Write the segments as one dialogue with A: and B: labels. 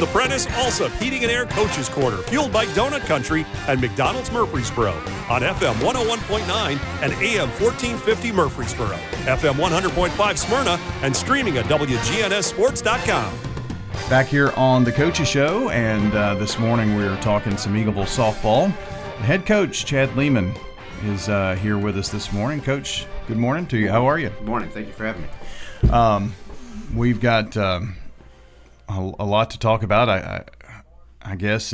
A: The Prentice Alsop Heating and Air Coaches Corner, fueled by Donut Country and McDonald's Murfreesboro on FM 101.9 and AM 1450 Murfreesboro, FM 100.5 Smyrna, and streaming at WGNSSports.com.
B: Back here on the Coaches Show, and this morning we're talking some Eagleville softball. Head coach Chad Leeman is here with us this morning. Coach, good morning to you. How are you?
C: Good morning. Thank you for having me.
B: We've got a lot to talk about. I guess.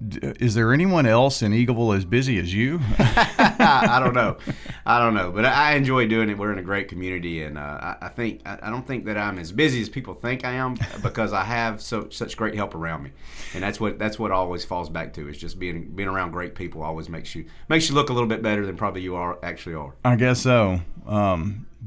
B: Is there anyone else in Eagleville as busy as you?
C: I don't know, but I enjoy doing it. We're in a great community, and I don't think that I'm as busy as people think I am because I have such great help around me, and that's what always falls back to is just being around great people always makes you look a little bit better than probably you actually are.
B: I guess so.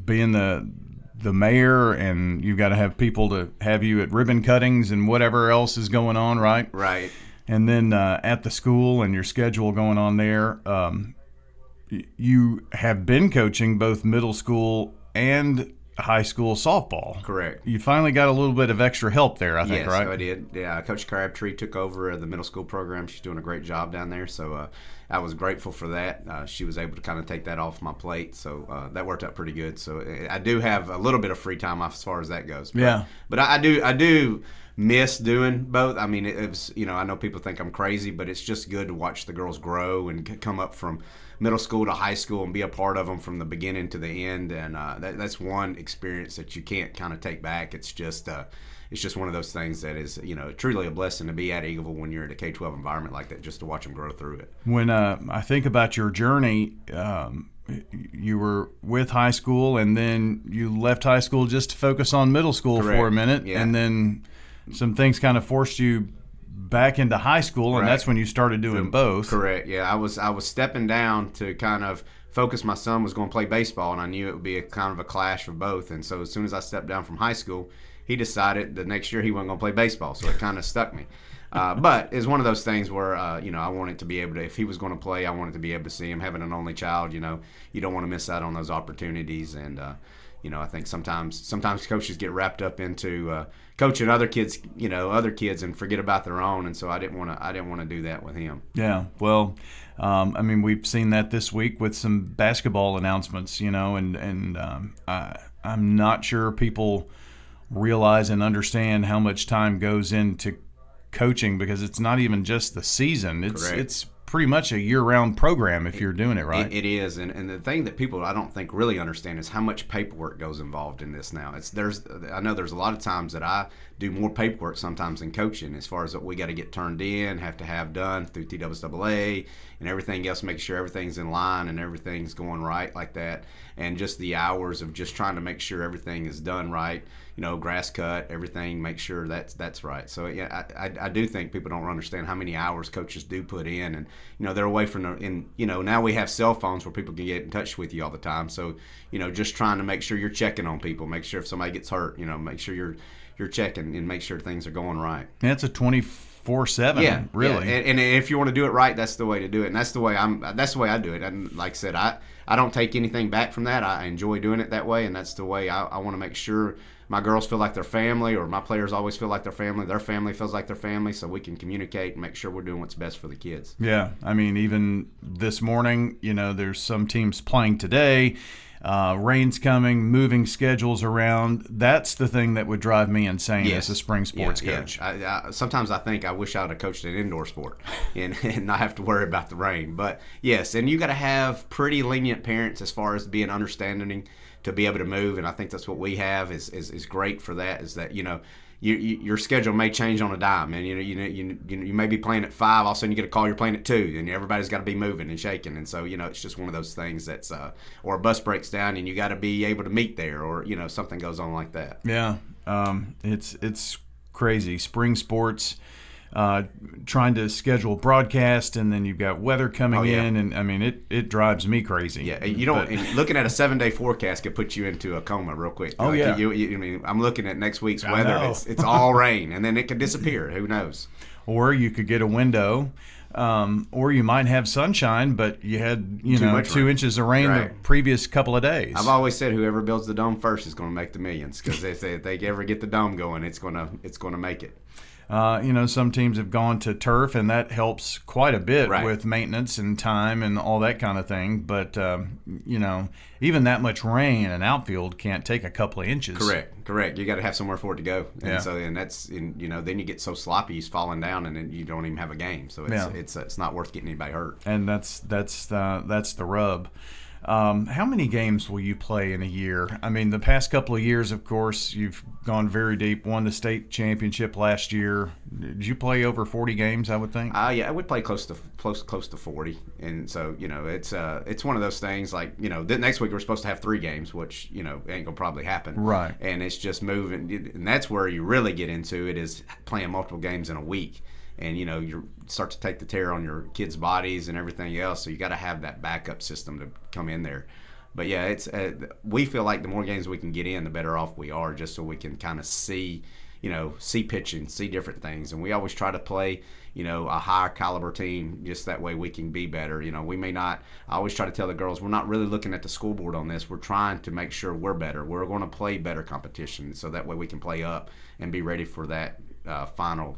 B: Being the mayor, and you've got to have people to have you at ribbon cuttings and whatever else is going on, right?
C: Right.
B: And then at the school and your schedule going on there, you have been coaching both middle school and high school softball.
C: Correct.
B: You finally got a little bit of extra help there, I think, right?
C: Yes, I did. Yeah, Coach Crabtree took over the middle school program. She's doing a great job down there, so I was grateful for that. She was able to kind of take that off my plate, so that worked out pretty good. So I do have a little bit of free time as far as that goes. But I do miss doing both. I mean, it was, I know people think I'm crazy, but it's just good to watch the girls grow and come up from middle school to high school and be a part of them from the beginning to the end. And that's one experience that you can't kind of take back. It's just one of those things that is, truly a blessing to be at Eagleville when you're in a K-12 environment like that, just to watch them grow through it.
B: When I think about your journey, you were with high school and then you left high school just to focus on middle school
C: Correct.
B: For a minute,
C: Yeah.
B: and then some things kind of forced you back into high school, and
C: Right.
B: that's when you started doing both.
C: Correct. Yeah, I was stepping down to kind of focus. My son was going to play baseball, and I knew it would be a kind of a clash of both. And so as soon as I stepped down from high school, he decided the next year he wasn't going to play baseball, so it kind of stuck me. But it's one of those things where, I wanted to be able to, if he was going to play, I wanted to be able to see him. Having an only child, you don't want to miss out on those opportunities. And, I think sometimes coaches get wrapped up into coaching other kids, and forget about their own. And so I didn't want to do that with him.
B: Yeah, well, we've seen that this week with some basketball announcements, and I'm not sure people realize and understand how much time goes into coaching, because it's not even just the season. It's pretty much a year-round program if you're doing it right.
C: It is, and the thing that people I don't think really understand is how much paperwork goes involved in this now. I know there's a lot of times that I do more paperwork sometimes than coaching, as far as what we got to get turned in, have to have done through TWAA and everything else, make sure everything's in line and everything's going right like that, and just the hours of just trying to make sure everything is done right. Grass cut, everything, make sure that's right. So yeah, I do think people don't understand how many hours coaches do put in, and they're away from now we have cell phones where people can get in touch with you all the time. So just trying to make sure you're checking on people, make sure if somebody gets hurt, make sure you're checking and make sure things are going right.
B: Yeah, it's a 24/7, really.
C: Yeah. And if you want to do it right, that's the way to do it, and that's the way I do it. And like I said, I don't take anything back from that. I enjoy doing it that way, and that's the way I want to make sure my girls feel like their family, or my players always feel like their family feels like their family, so we can communicate and make sure we're doing what's best for the kids.
B: Yeah, even this morning, there's some teams playing today. Rain's coming, moving schedules around. That's the thing that would drive me insane as a spring sports coach.
C: Yeah. Sometimes I think I wish I would have coached an indoor sport and not have to worry about the rain. But yes, and you got to have pretty lenient parents as far as being understanding to be able to move, and I think that's what we have is great for that. Is that your schedule may change on a dime, and you may be playing at 5, all of a sudden you get a call you're playing at 2, and everybody's got to be moving and shaking, and so it's just one of those things that's or a bus breaks down and you got to be able to meet there, or something goes on like that.
B: Yeah, it's crazy. Spring sports. Trying to schedule broadcast, and then you've got weather coming in, and it drives me crazy.
C: Yeah, you don't. And looking at a 7-day forecast could put you into a coma real quick.
B: Oh, yeah.
C: I'm looking at next week's weather. It's all rain, and then it could disappear. Who knows?
B: Or you could get a window or you might have sunshine, but you had
C: much
B: 2
C: rain.
B: inches of rain
C: Right.
B: the previous couple of days.
C: I've always said whoever builds the dome first is going to make the millions, because they say if they ever get the dome going, it's going to make it.
B: Some teams have gone to turf, and that helps quite a bit
C: Right.
B: with maintenance and time and all that kind of thing. But, even that much rain, an outfield can't take a couple of inches.
C: Correct. You got to have somewhere for it to go, and
B: Yeah.
C: so then then you get so sloppy, he's falling down, and then you don't even have a game. So it's not worth getting anybody hurt.
B: And that's the rub. How many games will you play in a year? I mean, the past couple of years, of course, you've gone very deep, won the state championship last year. Did you play over 40 games, I would think?
C: Yeah, I would play close to 40, and so it's one of those things like the next week we're supposed to have 3 games, which ain't gonna probably happen.
B: Right.
C: And it's just moving, and that's where you really get into it, is playing multiple games in a week. And you start to take the tear on your kids' bodies and everything else. So you got to have that backup system to come in there. But yeah, it's we feel like the more games we can get in, the better off we are, just so we can kind of see pitching, see different things. And we always try to play a higher caliber team, just that way we can be better. We may not. I always try to tell the girls, we're not really looking at the scoreboard on this. We're trying to make sure we're better. We're going to play better competition, so that way we can play up and be ready for that final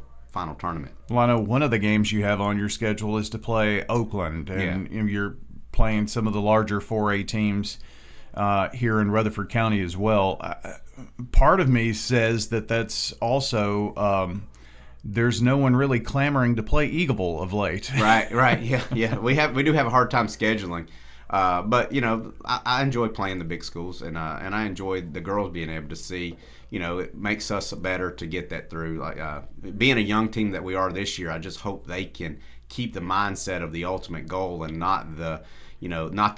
C: tournament.
B: Well, I know one of the games you have on your schedule is to play Oakland, and you're playing some of the larger 4A teams here in Rutherford County as well. Part of me says that's also there's no one really clamoring to play Eagleville of late.
C: Right. Yeah. We do have a hard time scheduling. But I enjoy playing the big schools, and I enjoy the girls being able to see. It makes us better to get that through. Like being a young team that we are this year, I just hope they can keep the mindset of the ultimate goal and not the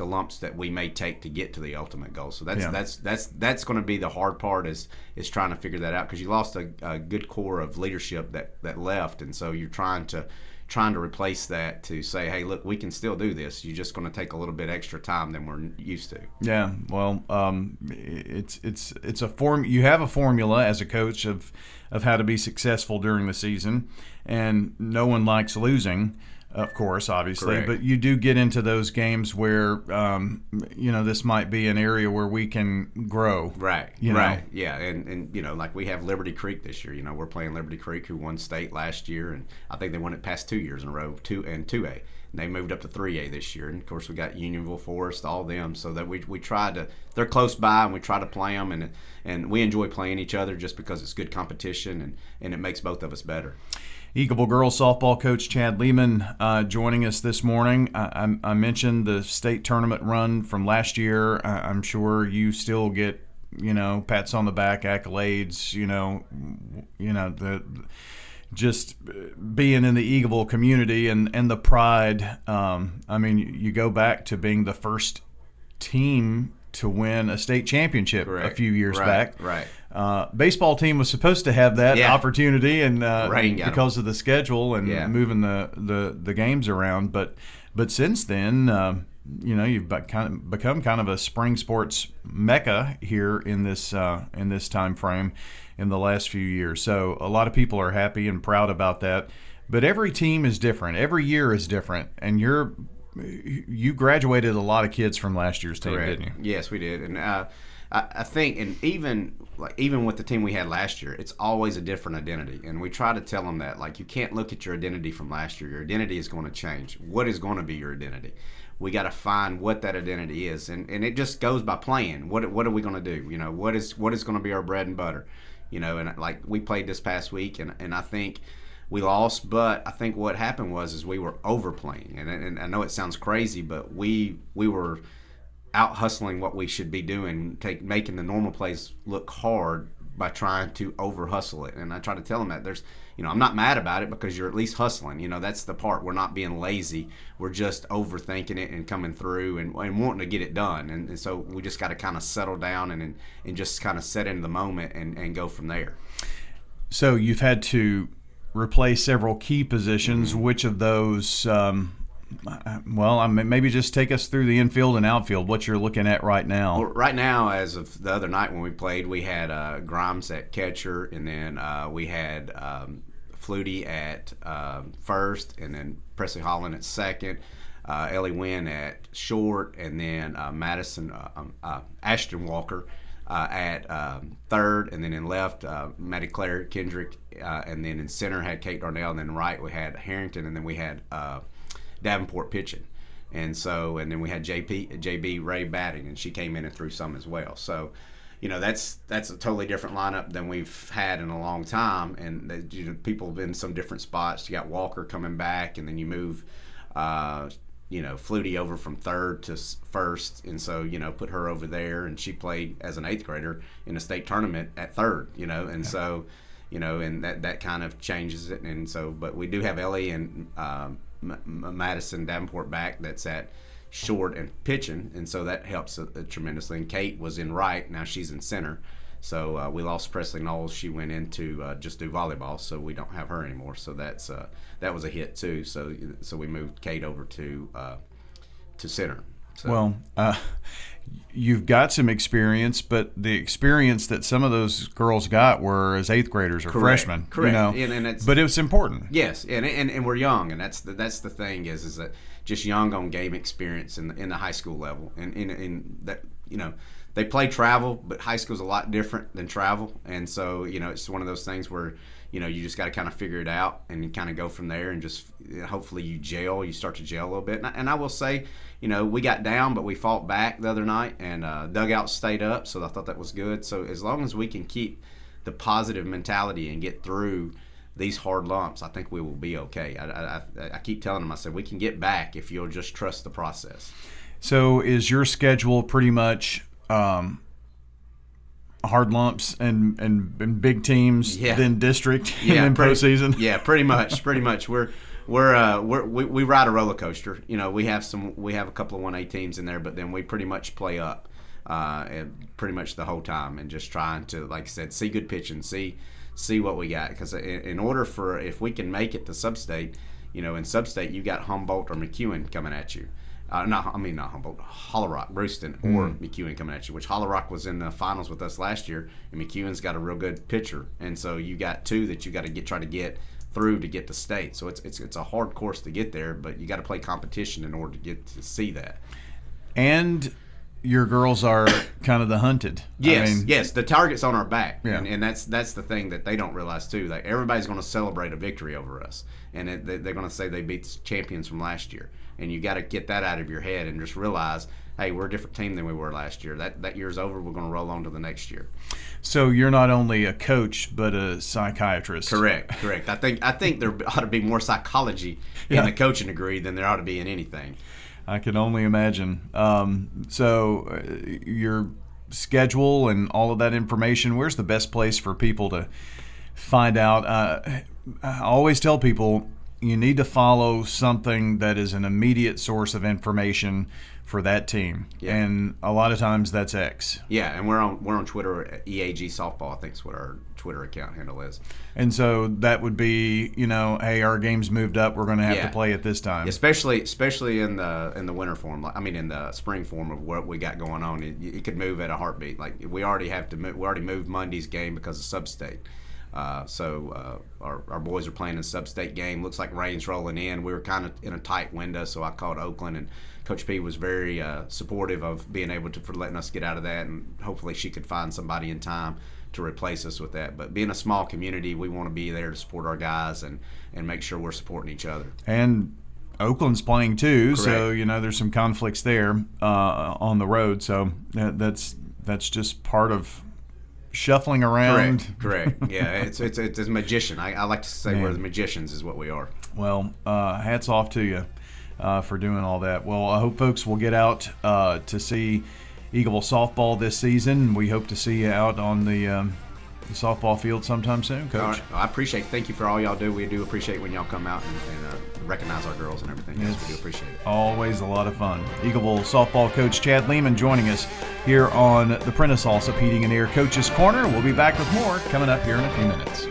C: lumps that we may take to get to the ultimate goal. So that's going to be the hard part is trying to figure that out, because you lost a good core of leadership that left, and so you're trying to replace that to say, hey, look, we can still do this. You're just going to take a little bit extra time than we're used to.
B: Yeah, well, it's a form. You have a formula as a coach of how to be successful during the season, and no one likes losing, of course, obviously.
C: Correct.
B: But you do get into those games where this might be an area where we can grow.
C: Right. Yeah, and like we have Liberty Creek this year. We're playing Liberty Creek, who won state last year, and I think they won it past 2 years in a row, 2A. And they moved up to 3A this year, and of course we got Unionville, Forest, all them. So that we try to. They're close by, and we try to play them, and we enjoy playing each other just because it's good competition, and it makes both of us better.
B: Eagleville girls softball coach Chad Leeman joining us this morning. I mentioned the state tournament run from last year. I'm sure you still get pats on the back, accolades. The just being in the Eagleville community and the pride. You go back to being the first team to win a state championship a few years back.
C: Right.
B: Baseball team was supposed to have that opportunity, and because of the schedule and moving the games around. But since then, you've become kind of a spring sports mecca here in this time frame in the last few years. So a lot of people are happy and proud about that. But every team is different. Every year is different, and you graduated a lot of kids from last year's team, didn't you?
C: Yes, we did. And I think, and even with the team we had last year, it's always a different identity. And we try to tell them that, you can't look at your identity from last year. Your identity is going to change. What is going to be your identity? We got to find what that identity is, and it just goes by playing. What are we going to do? What is going to be our bread and butter? And like we played this past week, and I think we lost, but I think what happened was we were overplaying, and I know it sounds crazy, but we were out hustling what we should be doing, making the normal plays look hard by trying to over hustle it. And I try to tell them that I'm not mad about it, because you're at least hustling. That's the part. We're not being lazy. We're just overthinking it and coming through and wanting to get it done. And so we just got to kind of settle down and just kind of set into the moment and go from there.
B: So you've had to replace several key positions. Mm-hmm. Which of those? Maybe just take us through the infield and outfield, what you're looking at right now.
C: Well, right now, as of the other night when we played, we had Grimes at catcher, and then we had Flutie at first, and then Presley Holland at second, Ellie Wynn at short, and then Ashton Walker at third, and then in left, Maddie Claire Kendrick, and then in center had Kate Darnell, and then right we had Harrington, and then we had Davenport pitching. And then we had JB Ray batting, and she came in and threw some as well. So, that's a totally different lineup than we've had in a long time. And people have been in some different spots. You got Walker coming back, and then you move, Flutie over from third to first, and so put her over there, and she played as an 8th grader in a state tournament at third. And so, and that kind of changes it. And so, but we do have Ellie and Madison Davenport back that's at short and pitching, and so that helps tremendously. And Kate was in right, now she's in center. So we lost Presley Knowles. She went in to just do volleyball, so we don't have her anymore. So that was a hit too. So we moved Kate over to center. So.
B: Well, you've got some experience, but the experience that some of those girls got were as 8th graders or freshmen.
C: Correct. And
B: but it was important.
C: Yes, and we're young, and that's the thing is that just young on game experience in the high school level, and in that they play travel, but high school's a lot different than travel, and so it's one of those things where you just got to kind of figure it out and you kind of go from there, and just hopefully you start to gel a little bit. And I will say, we got down, but we fought back the other night, and dugout stayed up, so I thought that was good. So as long as we can keep the positive mentality and get through these hard lumps, I think we will be okay. I keep telling them, I said, we can get back if you'll just trust the process. So
B: is your schedule pretty much hard lumps and big teams, then district, and then postseason? Yeah, pretty much. We ride a roller coaster. We have a couple of 1A teams in there, but then we pretty much play up pretty much the whole time, and just trying to, like I said, see good pitching, see what we got. Because in order for, if we can make it to Substate, in Substate you got Humboldt or McEwen coming at you. Not Humboldt, Hollow Rock, Brewston, or McEwen coming at you, which Hollow Rock was in the finals with us last year, and McEwen's got a real good pitcher. And so you got two that you got to try to get through to get to state. So it's a hard course to get there, but you got to play competition in order to get to see that. And your girls are kind of the hunted. Yes, the target's on our back, and that's the thing that they don't realize too. Like, everybody's going to celebrate a victory over us, and they're going to say they beat the champions from last year. And you got to get that out of your head and just realize, hey, we're a different team than we were last year. That year's over. We're going to roll on to the next year. So you're not only a coach but a psychiatrist. Correct. I think there ought to be more psychology in the coaching degree than there ought to be in anything. I can only imagine. So your schedule and all of that information, where's the best place for people to find out? I always tell people, you need to follow something that is an immediate source of information for that team, and a lot of times that's X. Yeah, and we're on Twitter, EAG Softball, I think is what our Twitter account handle is. And so that would be, hey, our game's moved up, we're going to have to play at this time. Especially in the winter form, in the spring form of what we got going on, it could move at a heartbeat. Like, we already moved Monday's game because of Sub-State. So our boys are playing a Sub-State game. Looks like rain's rolling in. We were kind of in a tight window, so I called Oakland, and Coach P was very supportive of being able to, for letting us get out of that, and hopefully she could find somebody in time to replace us with that. But being a small community, we want to be there to support our guys and make sure we're supporting each other. And Oakland's playing too, correct. So there's some conflicts there on the road. So that's just part of shuffling around. Correct. Yeah, it's a magician. I like to say we're the magicians is what we are. Well, hats off to you for doing all that. Well, I hope folks will get out to see Eagleville softball this season. We hope to see you out on the softball field sometime soon, Coach. All right. Well, I appreciate it. Thank you for all y'all do. We do appreciate when y'all come out and recognize our girls and everything. Yes, we do appreciate it. Always a lot of fun. Eagleville softball coach Chad Leeman joining us here on the Prentice Allsup Heating and Air Coaches Corner. We'll be back with more coming up here in a few minutes.